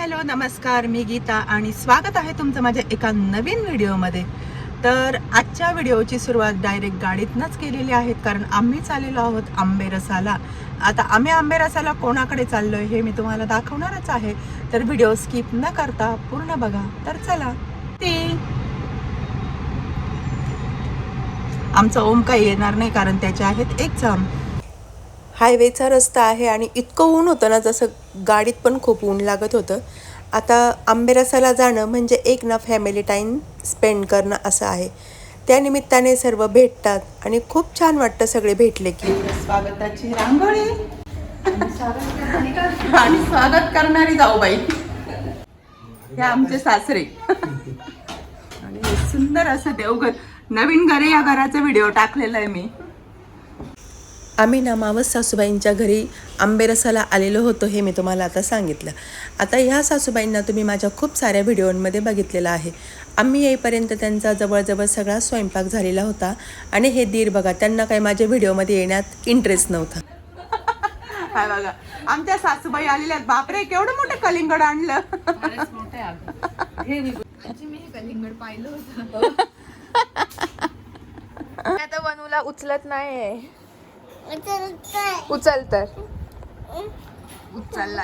Hello नमस्कार, मी गीता आणि स्वागत आहे तुमचं माझ्या एका नवीन व्हिडिओमध्ये. तर आजच्या व्हिडिओची सुरुवात डायरेक्ट गाडीतनंच केलेली आहे, कारण आम्ही चाललेलो आहोत आंबेरसाला. आता आम्ही आंबेरसाला कोणाकडे चाललोय हे मी तुम्हाला दाखवणारच आहे, तर व्हिडिओ स्किप न करता पूर्ण बघा. तर चला. ते आमचं ओम काही येणार नाही, कारण त्याचे आहेत एक्झाम. हायवेचा रस्ता आहे आणि इतकं ऊन होतं ना, जसं गाडीत पण खूप ऊन लागत होतं. आता आंबेरसाला जाणं म्हणजे एक ना फॅमिली टाईम स्पेंड करणं असं आहे. त्यानिमित्ताने सर्व भेटतात आणि खूप छान वाटतं सगळे भेटले की. स्वागताची रांगोळी आणि स्वागत करणारी जाऊबाई, हे आमचे सासरे. आणि सुंदर असं देवघर, नवीन घर, या घराचा व्हिडिओ टाकलेला आहे मी. आम्ही ना मावस सासूबाईंच्या घरी आंबेरसाला आलेलो होतो, हे मी तुम्हाला आता सांगितलं. आता ह्या सासूबाईंना तुम्ही माझ्या खूप साऱ्या व्हिडिओमध्ये बघितलेलं आहे. आम्ही येईपर्यंत त्यांचा जवळजवळ सगळा स्वयंपाक झालेला होता. आणि हे दीर बघा, त्यांना काही माझ्या व्हिडिओमध्ये येण्यात इंटरेस्ट नव्हता. हाय बघा, आमच्या सासूबाई आलेल्या आहेत. बापरे, केवढं मोठं कलिंगड आणलं. मी कलिंगड पाहिलं होतं. आता बनूला उचलत नाही, उचल तर उचलला.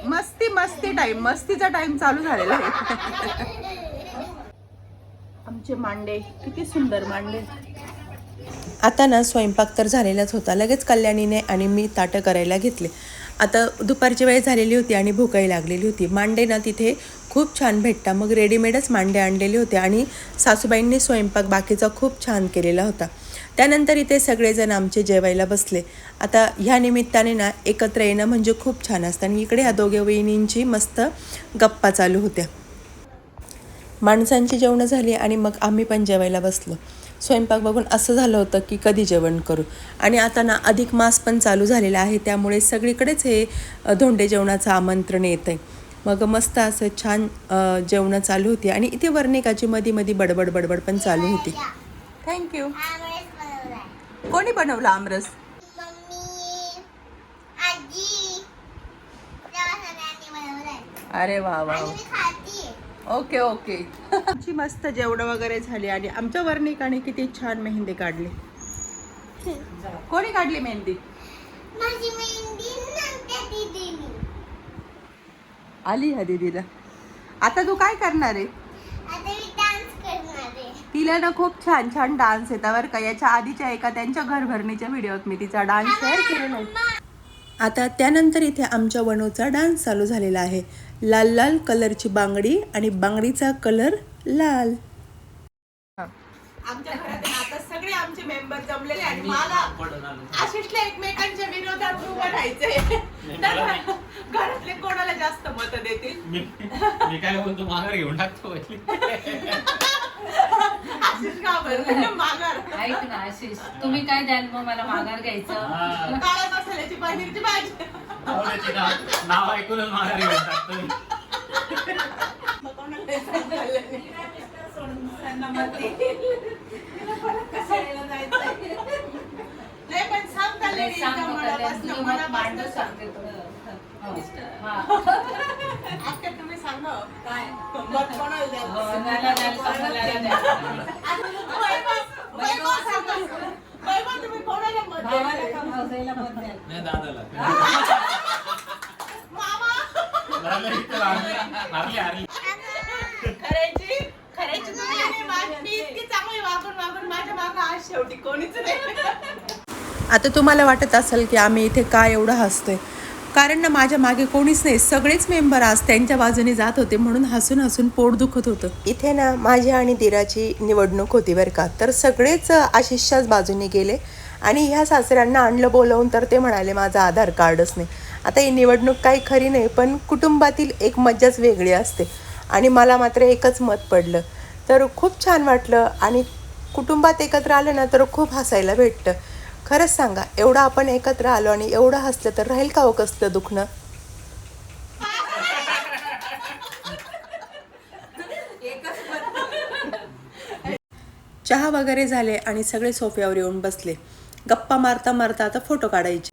मस्ती मस्ती टाइम, मस्तीचा टाइम चालू झालेला आहे. आमचे मांडे किती सुंदर मांडे. आता ना स्वयंपाक तर झालेलाच होता. लगेच कल्याणीने आणि मी ताटं करायला घेतले. आता दुपारची वेळ झालेली होती आणि भूकही लागलेली होती. मांडे ना तिथे खूप छान भेटतात, मग रेडीमेडच मांडे आणलेले होते आणि सासूबाईंनी स्वयंपाक बाकीचा खूप छान केलेला होता. त्यानंतर इथे सगळेजण आमचे जेवायला बसले. आता ह्या निमित्ताने ना एकत्र येणं म्हणजे खूप छान असतं. आणि इकडे ह्या दोघे वहिनींची मस्त गप्पा चालू होत्या. माणसांची जेवणं झाली आणि मग आम्ही पण जेवायला बसलो. स्वयंपाक बघून असं झालं होतं की कधी जेवण करू. आणि आता ना अधिक मास पण चालू झालेला आहे, त्यामुळे सगळीकडेच हे धोंडे जेवणाचं आमंत्रण येतं आहे. मग मस्त असं छान जेवणं चालू होती आणि इथे वर्णिकाची मध्ये मध्ये बडबड बडबड पण चालू होती. थँक्यू. कोणी बनवला आमरस? अरे वा वा, ओके ओके. आमची मस्त जेवण वगैरे झाली आणि आमच्या वर्णिकाने किती छान मेहंदी काढली. कोणी काढली मेहंदी? आली ह्या दीदीला. आता तू काय करणार आहे? तिला ना खूप छान छान डान्स येतात बरं का. याच्या आधीच्या एका त्यांच्या घरभरणीच्या व्हिडिओत मी तिचा डान्स शेअर केलेला आहे. आता त्यानंतर इथे आमच्या वनूचा डान्स चालू झालेला आहे. लाल लाल कलरची बांगडी आणि बांगडीचा कलर लाल. आमच्या घरात आता सगळे आमचे मेंबर जमलेले आणि मला आशिषला एकमेकांच्या विरोधात उभं राहायचंय. घरातले कोणाला जास्त मत देतील? मी काय बोलतो, माघार घेऊन टाकतो. आशिष का बरं माघार? ऐक ना आशिष, तुम्ही काय द्याल मग मला माघार घ्यायचं? काळ्या मसाल्याची पनीरची भाजी. नाव ऐकूनच माघार घेऊन टाकतो. नाही पण सांग तुम्ही सांगा काय तुम्ही कोणाला दादाला खऱ्याची मी इतकी चांगली वागून माझ्या मागं आज शेवटी कोणीच नाही. आता तुम्हाला वाटत असेल की आम्ही इथे काय एवढं हसतोय, कारण ना माझ्या मागे कोणीच नाही. सगळेच मेंबर आज त्यांच्या बाजूने जात होते, म्हणून हसून हसून पोट दुखत होतं. इथे ना माझी आणि दिराची निवडणूक होती बरं का. तर सगळेच आशिषच्याच बाजूने गेले आणि ह्या सासऱ्यांना आणलं बोलवून, तर ते म्हणाले माझं आधार कार्डच नाही. आता ही निवडणूक काही खरी नाही, पण कुटुंबातील एक मज्जाच वेगळी असते. आणि मला मात्र एकच मत पडलं, तर खूप छान वाटलं. आणि कुटुंबात एकत्र आलं ना तर खूप हसायला भेटतं. खरंच सांगा, एवढं आपण एकत्र आलो आणि एवढं हसलं तर राहील का हो कसलं दुखणं? चहा वगैरे झाले आणि सगळे सोफ्यावर येऊन बसले. गप्पा मारता मारता आता फोटो काढायचे.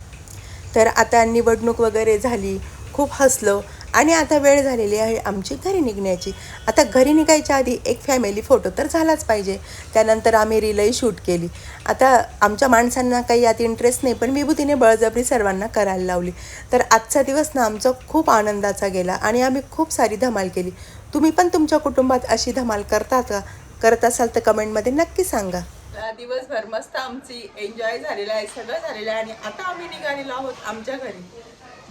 तर आता निवडणूक वगैरे झाली, खूप हसलो आणि आता वेळ झालेली आहे आमची घरी निघण्याची. आता घरी निघायच्या आधी एक फॅमिली फोटो तर झालाच पाहिजे. त्यानंतर आम्ही रीलही शूट केली. आता आमच्या माणसांना काही यात इंटरेस्ट नाही, पण विभूतीने बळजबरी सर्वांना करायला लावली. तर आजचा दिवस ना आमचा खूप आनंदाचा गेला आणि आम्ही खूप सारी धमाल केली. तुम्ही पण तुमच्या कुटुंबात अशी धमाल करतात का? करत असाल तर कमेंटमध्ये नक्की सांगा. दिवसभर मस्त आमची एन्जॉय झालेला आहे, सगळं झालेलं आहे. आणि आता आम्ही निघालेलो आहोत आमच्या घरी.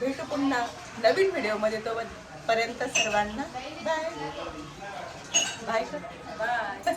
भेटू पुन्हा नवीन व्हिडिओमध्ये. तोपर्यंत सर्वांना बाय बाय.